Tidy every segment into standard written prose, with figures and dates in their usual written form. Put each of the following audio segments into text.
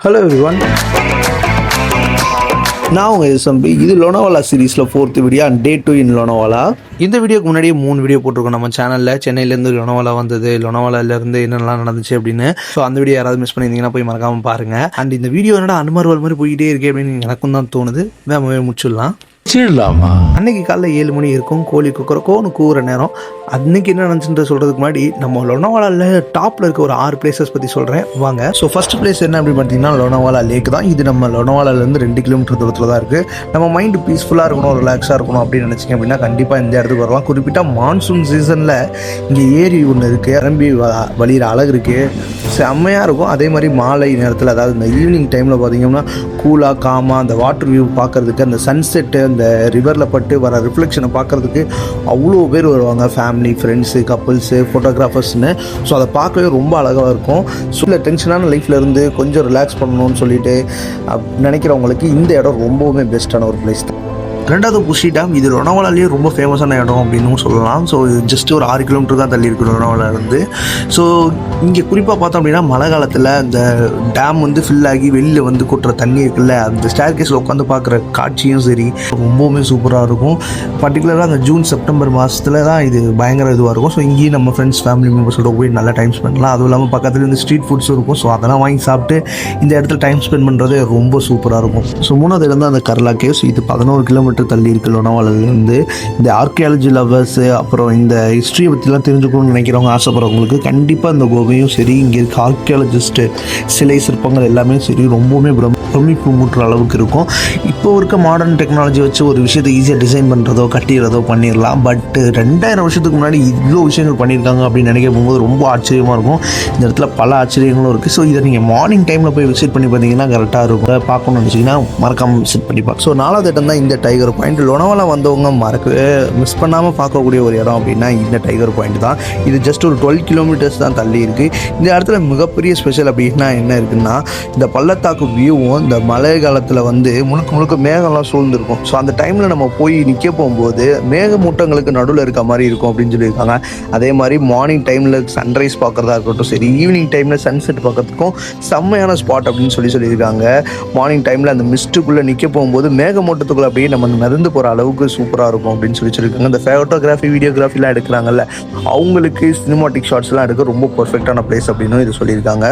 Hello everyone. நான் உங்கள் SMP. இது லோனாவாலா சீரீஸில் 4th வீடியோ அண்ட் டே 2 இன் லோனாவாலா. இந்த வீடியோக்கு முன்னாடியே 3 வீடியோ போட்டிருக்கோம் நம்ம சேனலில். சென்னையிலேருந்து லோனாவாலா வந்தது, லோனாவாலாலேருந்து என்னெல்லாம் நடந்துச்சு அப்படின்னு. ஸோ அந்த வீடியோ யாராவது மிஸ் பண்ணியிருந்தீங்கன்னா போய் மறக்காமல் பாருங்கள். அண்ட் இந்த வீடியோ என்னடா அனுமர்வால் மாதிரி போயிட்டே இருக்கே அப்படின்னு எனக்கும் தான் தோணுது. வேகமாகவே முடிச்சிடலாம். அன்னைக்கு காலைல 7 மணி இருக்கும். கோழி குக்கரக்கோன்னு கூற நேரம். அன்னைக்கு என்ன நினச்சுட்டு சொல்கிறதுக்கு முன்னாடி நம்ம லோனாவாலாவில் டாப்பில் இருக்க ஒரு 6 பிளேசஸ் பற்றி சொல்கிறேன் வாங்க. ஸோ ஃபர்ஸ்ட் பிளேஸ் என்ன அப்படின்னு பார்த்தீங்கன்னா லோனாவாலா லேக் தான். இது நம்ம லோனாவாலாலேருந்து 2 கிலோமீட்டர் தூரத்தில் தான் இருக்குது. நம்ம மைண்டு பீஸ்ஃபுல்லாக இருக்கணும், ரிலாக்ஸாக இருக்கணும் அப்படின்னு நினச்சிங்க அப்படின்னா கண்டிப்பாக இந்த இடத்துக்கு வரலாம். குறிப்பிட்ட மான்சூன் சீசனில் இங்கே ஏரி ஒன்று இருக்குது, நிரம்பி வழிகிற அழகு இருக்குது, செம்மையாக இருக்கும். அதே மாதிரி மாலை நேரத்தில், அதாவது இந்த ஈவினிங் டைமில் பார்த்தீங்கன்னா கூலாக காமாக அந்த வாட்டர் வியூ பார்க்குறதுக்கு, அந்த சன்செட்டு அந்த ரிவரில் பட்டு வர ரிஃப்ளெக்ஷனை பார்க்குறதுக்கு அவ்வளோ பேர் வருவாங்க. ஃபேமிலி, ஃப்ரெண்ட்ஸு, கப்புள்ஸு, ஃபோட்டோகிராஃபர்ஸ்னு. ஸோ அதை பார்க்கவே ரொம்ப அழகாக இருக்கும். ஸோ இல்லை டென்ஷனான லைஃப்பில் இருந்து கொஞ்சம் ரிலாக்ஸ் பண்ணணும்னு சொல்லிட்டு நினைக்கிறவங்களுக்கு இந்த இடம் ரொம்பவுமே பெஸ்ட்டான ஒரு பிளேஸ் தான். ரெண்டாவது புஷி டேம். இது லோனாவாலாலேயே ரொம்ப ஃபேமஸான இடம் அப்படின்னு சொல்லலாம். ஸோ இது ஜஸ்ட் ஒரு 6 கிலோமீட்டர் தான் தள்ளி இருக்குது லோனாவாலாலேருந்து. ஸோ இங்கே குறிப்பாக பார்த்தோம் அப்படின்னா மழை காலத்தில் அந்த டேம் ஃபில் ஆகி வெளியில் கொட்டுற தண்ணி இருக்குல்ல, அந்த ஸ்டேர் கேஸில் உட்காந்து பார்க்குற காட்சியும் சரி ரொம்பவுமே சூப்பராக இருக்கும். பர்டிகுலராக அந்த ஜூன் செப்டம்பர் மாதத்தில் தான் இது பயங்கர இதுவாக இருக்கும். ஸோ இங்கேயும் நம்ம ஃப்ரெண்ட்ஸ் ஃபேமிலி மெம்பர்ஸோட போய் நல்லா டைம் ஸ்பெண்ட் பண்ணலாம். அதுவும் இல்லாமல் பக்கத்தில் ஸ்ட்ரீட் ஃபுட்ஸும் இருக்கும். ஸோ அதெல்லாம் வாங்கி சாப்பிட்டு இந்த இடத்துல டைம் ஸ்பெண்ட் பண்ணுறது ரொம்ப சூப்பராக இருக்கும். ஸோ மூணாவது இடம் தான் அந்த கர்லா கேவ்ஸ். இது 11 கிலோமீட்டர் தள்ளி இருக்கு லோனாவாலாலேருந்து. இந்த ஆர்கியாலஜி லவர்ஸு, அப்புறம் இந்த ஹிஸ்ட்ரியை பற்றிலாம் தெரிஞ்சுக்கணும்னு நினைக்கிறவங்க, ஆசைப்படுறவங்களுக்கு கண்டிப்பாக இந்த கோவையும் சரி, இங்கே இருக்க ஆர்கியாலஜிஸ்ட்டு சிலை சிற்பங்கள் எல்லாமே சரி ரொம்பவுமே பிரமிப்பு மூட்டுற அளவுக்கு இருக்கும். இப்போ இருக்க மாடர்ன் டெக்னாலஜி வச்சு ஒரு விஷயத்தை ஈஸியாக டிசைன் பண்ணுறதோ கட்டிடுறதோ பண்ணிடலாம். பட் 2000 வருஷத்துக்கு முன்னாடி இவ்வளோ விஷயங்கள் பண்ணியிருக்காங்க அப்படின்னு நினைக்க போகும்போது ரொம்ப ஆச்சரியமாக இருக்கும். இந்த இடத்துல பல ஆச்சரியங்களும் இருக்குது. ஸோ இதை நீங்கள் மார்னிங் டைமில் போய் விசிட் பண்ணி பார்த்தீங்கன்னா கரெக்டாக இருக்கும். பார்க்கணும்னு நினச்சிங்கன்னா மறக்காமல் விசிட் பண்ணி பார்க்க. ஸோ 4வது இடம் தான் இந்த டைகர் பாயிண்ட். லோனாவாலா வந்தவங்க மறக்கவே மிஸ் பண்ணாமல் பார்க்கக்கூடிய ஒரு இடம் அப்படின்னா இந்த டைகர் பாயிண்ட் தான். இது ஜஸ்ட் ஒரு 12 கிலோமீட்டர்ஸ் தான் தள்ளி இருக்குது. இந்த இடத்துல மிகப்பெரிய ஸ்பெஷல் அப்படின்னா என்ன இருக்குன்னா, இந்த பள்ளத்தாக்கு வியூவும் இந்த மழை காலத்தில் முழுக்க மேகம்லாம் சூழ்ந்துருக்கும். ஸோ அந்த டைமில் நம்ம போய் நிற்க போகும்போது மேகமூட்டங்களுக்கு நடுவில் இருக்க மாதிரி இருக்கும் அப்படின்னு சொல்லியிருக்காங்க. அதே மாதிரி மார்னிங் டைமில் சன்ரைஸ் பார்க்குறதா இருக்கட்டும் சரி, ஈவினிங் டைமில் சன்செட் பார்க்கறதுக்கும் செம்மையான ஸ்பாட் அப்படின்னு சொல்லியிருக்காங்க. மார்னிங் டைமில் அந்த மிஸ்ட்டுக்குள்ளே நிற்க போகும்போது மேகமூட்டத்துக்குள்ளே அப்படியே நம்ம நடந்து போகிற அளவுக்கு சூப்பராக இருக்கும் அப்படின்னு சொல்லியிருக்காங்க. இந்த ஃபோட்டோகிராஃபி வீடியோகிராஃபிலாம் எடுக்கிறாங்கல்ல, அவங்களுக்கு சினிமாட்டிக் ஷாட்ஸ்லாம் எடுக்க ரொம்ப பர்ஃபெக்டான பிளேஸ் அப்படின்னு இது சொல்லியிருக்காங்க.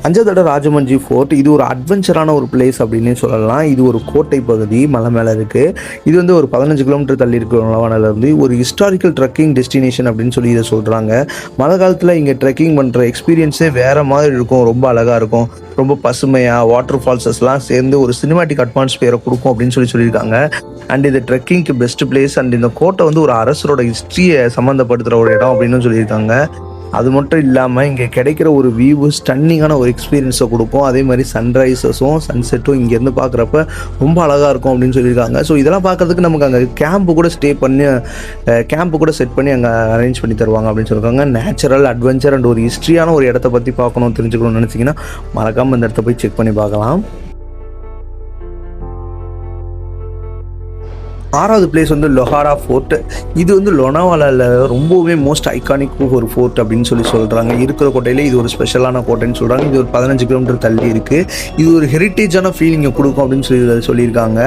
5வது இடம் ராஜமஞ்சி ஃபோர்ட். இது ஒரு அட்வென்ச்சரான ஒரு பிளேஸ் அப்படின்னு சொல்லலாம். இது ஒரு கோட்டை பகுதி, மலை மேலே இருக்குது. இது ஒரு 15 கிலோமீட்டர் தள்ளி இருக்கிற லோனாவாலாலேருந்து ஒரு ஹிஸ்டாரிக்கல் ட்ரெக்கிங் டெஸ்டினேஷன் அப்படின்னு சொல்லி இதை சொல்கிறாங்க. மழை காலத்தில் இங்கே ட்ரெக்கிங் பண்ணுற எக்ஸ்பீரியன்ஸே வேறு மாதிரி இருக்கும். ரொம்ப அழகாக இருக்கும், ரொம்ப பசுமையாக வாட்டர் ஃபால்ஸஸ்லாம் சேர்ந்து ஒரு சினிமாட்டிக் அட்மாஸ்பியரை கொடுக்கும் அப்படின்னு சொல்லியிருக்காங்க. அண்ட் இது ட்ரெக்கிங்க்கு பெஸ்ட் பிளேஸ். அண்ட் இந்த கோட்டை ஒரு அரசரோட ஹிஸ்ட்ரியை சம்மந்தப்படுத்துகிற ஒரு இடம் அப்படின்னு சொல்லியிருக்காங்க. அது மட்டும் இல்லாமல் இங்கே கிடைக்கிற ஒரு வியூ ஸ்டன்னிங்கான ஒரு எக்ஸ்பீரியன்ஸை கொடுக்கும். அதே மாதிரி சன்ரைசஸும் சன்செட்டும் இங்கேருந்து பார்க்குறப்ப ரொம்ப அழகாக இருக்கும் அப்படின்னு சொல்லியிருக்காங்க. ஸோ இதெல்லாம் பார்க்குறதுக்கு நமக்கு அங்கே கேம்ப்பு கூட செட் பண்ணி அங்கே அரேஞ்ச் பண்ணி தருவாங்க அப்படின்னு சொல்லியிருக்காங்க. நேச்சுரல் அட்வென்ச்சர் அண்ட் ஒரு ஹிஸ்ட்ரியான ஒரு இடத்த பற்றி பார்க்கணும், தெரிஞ்சுக்கணும்னு நினச்சிங்கன்னா மறக்காமல் இந்த இடத்த போய் செக் பண்ணி பார்க்கலாம். 6வது பிளேஸ் லொஹாரா ஃபோர்ட். இது லோனாவாலாவில் ரொம்பவே மோஸ்ட் ஐகானிக் ஒரு ஃபோர்ட் அப்படின்னு சொல்கிறாங்க. இருக்கிற கோட்டையில் இது ஒரு ஸ்பெஷலான கோட்டைன்னு சொல்கிறாங்க. இது ஒரு 15 கிலோமீட்டர் தள்ளி இருக்குது. இது ஒரு ஹெரிட்டேஜான ஃபீலிங்கை கொடுக்கும் அப்படின்னு சொல்லியிருக்காங்க.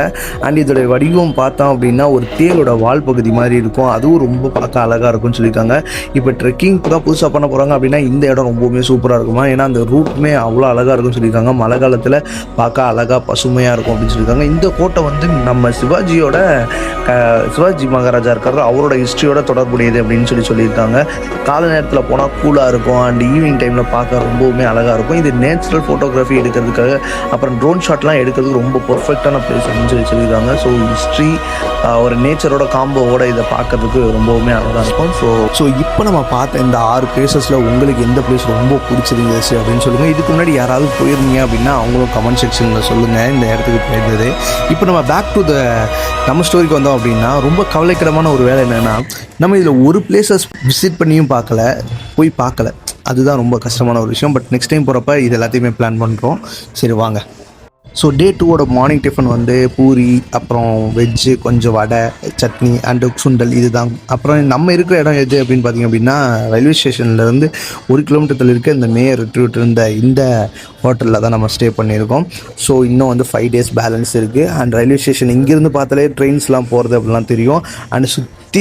அண்ட் இதோடைய வடிவம் பார்த்தோம் அப்படின்னா ஒரு தேலோட வால் பகுதி மாதிரி இருக்கும். அதுவும் ரொம்ப பார்க்க அழகாக இருக்கும்னு சொல்லியிருக்காங்க. இப்போ ட்ரெக்கிங் தான் புதுசாக பண்ண போகிறாங்க அப்படின்னா இந்த இடம் ரொம்பவுமே சூப்பராக இருக்குமா, ஏன்னா அந்த ரூட்டுமே அவ்வளோ அழகாக இருக்கும்னு சொல்லியிருக்காங்க. மழை காலத்தில் பார்க்க அழகாக பசுமையாக இருக்கும் அப்படின்னு சொல்லியிருக்காங்க. இந்த கோட்டை நம்ம சிவாஜி மகாராஜா இருக்காரு, அவரோட ஹிஸ்ட்ரியோட தொடர்புடையது அப்படின்னு சொல்லியிருக்காங்க. காலை நேரத்தில் போனால் கூலாக இருக்கும். அண்ட் ஈவினிங் டைமில் பார்க்க ரொம்பவுமே அழகாக இருக்கும். இது நேச்சுரல் ஃபோட்டோகிராஃபி எடுக்கிறதுக்காக, அப்புறம் ட்ரோன் ஷாட்லாம் எடுக்கிறதுக்கு ரொம்ப பர்ஃபெக்டான பிளேஸ் அப்படின்னு சொல்லியிருக்காங்க. ஸோ ஹிஸ்ட்ரி ஒரு நேச்சரோட காம்போவோட இதை பார்க்கறதுக்கு ரொம்பவுமே அழகாக இருக்கும். ஸோ இப்போ நம்ம பார்த்த இந்த 6 பிளேசஸில் உங்களுக்கு எந்த பிளேஸ் ரொம்ப பிடிச்சிருந்துச்சு அப்படின்னு சொல்லுங்கள். இதுக்கு முன்னாடி யாராவது போயிருந்தீங்க அப்படின்னா அவங்களும் கமெண்ட் செக்ஷனில் சொல்லுங்கள் இந்த இடத்துக்கு போயிருந்தது. இப்போ நம்ம பேக் டு நம்ம ஸ்டோரிக்கு வந்தோம் அப்படின்னா ரொம்ப கவலைக்கிடமான ஒரு வேலை என்னென்னா, நம்ம இதில் ஒரு பிளேஸஸ் விசிட் பண்ணியும் போய் பார்க்கல. அதுதான் ரொம்ப கஷ்டமான ஒரு விஷயம். பட் நெக்ஸ்ட் டைம் போகிறப்ப இது எல்லாத்தையுமே பிளான் பண்ணுறோம். சரி வாங்க. ஸோ டே 2ஓட மார்னிங் டிஃபன் வந்து பூரி, அப்புறம் வெஜ்ஜு, கொஞ்சம் வடை, சட்னி அண்டு சுண்டல் இதுதான். அப்புறம் நம்ம இருக்கிற இடம் எது அப்படின்னு பார்த்தீங்க அப்படின்னா, ரயில்வே ஸ்டேஷன்லேருந்து 1 கிலோமீட்டர் தள்ளி இருக்க இந்த மேயர் ரிட்ரீட் இருந்த இந்த ஹோட்டலில் தான் நம்ம ஸ்டே பண்ணியிருக்கோம். ஸோ இன்னும் வந்து 5 days பேலன்ஸ் இருக்குது. அண்ட் ரயில்வே ஸ்டேஷன் இங்கேருந்து பார்த்தாலே ட்ரெயின்ஸ்லாம் போகிறது அப்படிலாம் தெரியும். அண்ட்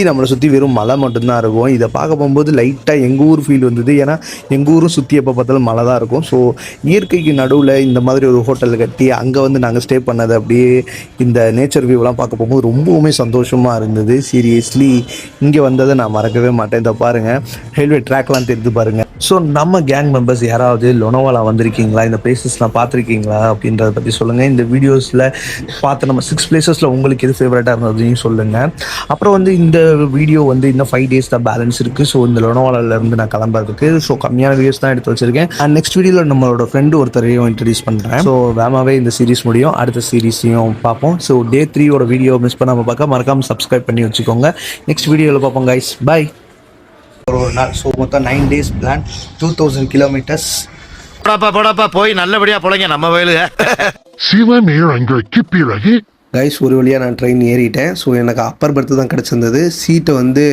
நம்மளை சுற்றி வெறும் மலை மட்டும்தான் இருக்கும். இதை பார்க்க போகும்போது லைட்டாக எங்கள் ஊர் ஃபீல் வந்தது. ஏன்னா எங்கள் ஊரும் சுற்றி எப்போ பார்த்தாலும் மலை தான் இருக்கும். ஸோ இயற்கைக்கு நடுவில் இந்த மாதிரி ஒரு ஹோட்டல் கட்டி அங்கே வந்து நாங்கள் ஸ்டே பண்ணது அப்படியே இந்த நேச்சர் வியூலாம் பார்க்க போகும்போது ரொம்பவுமே சந்தோஷமாக இருந்தது. சீரியஸ்லி இங்கே வந்ததை நான் மறக்கவே மாட்டேன். இதை பாருங்கள், ரயில்வே ட்ராக்லாம் தெரிந்து பாருங்கள். ஸோ நம்ம கேங் மெம்பர்ஸ் யாராவது லொனோவாலா வந்திருக்கீங்களா, இந்த பிளேசஸ்லாம் பார்த்துருக்கீங்களா அப்படின்றத பற்றி சொல்லுங்கள். இந்த வீடியோஸில் பார்த்து நம்ம 6 பிளேசஸில் உங்களுக்கு எது ஃபேவரட்டாக இருந்ததையும் சொல்லுங்கள். அப்புறம் வந்து இந்த வீடியோ வந்து இன்னும் 5 days தான் பேலன்ஸ் இருக்குது. ஸோ இந்த லொனோவாலாலேருந்து நான் கிளம்புறதுக்கு ஸோ கம்மியான வீடியோஸ் தான் எடுத்து வச்சுருக்கேன். அண்ட் நெக்ஸ்ட் வீடியோவில் நம்மளோட ஃப்ரெண்டு ஒருத்தரையும் இன்ட்ரடியூஸ் பண்ணுறேன். ஸோ வேகமாகவே இந்த சீரிஸ் முடியும், அடுத்த சீரீஸையும் பார்ப்போம். ஸோ டே 3ஓட வீடியோ மிஸ் பண்ணாமல் பார்க்க மறக்காமல் சப்ஸ்கிரைப் பண்ணி வச்சுக்கோங்க. நெக்ஸ்ட் வீடியோவில் பார்ப்போம் கைஸ், பாய். ஒரு நாள் ஸோ மொத்தம் 9 days பிளான், 2000 kilometers. போடாப்பா போய் நல்லபடியா பொழைங்க நம்ம வயலுக. சில நேரங்களுக்கு பிறகு கைஸ் ஒரு வழியாக நான் ட்ரெயின் ஏறிட்டேன். ஸோ எனக்கு அப்பர் பர்த்து தான் கிடச்சிருந்தது. சீட்டை வந்து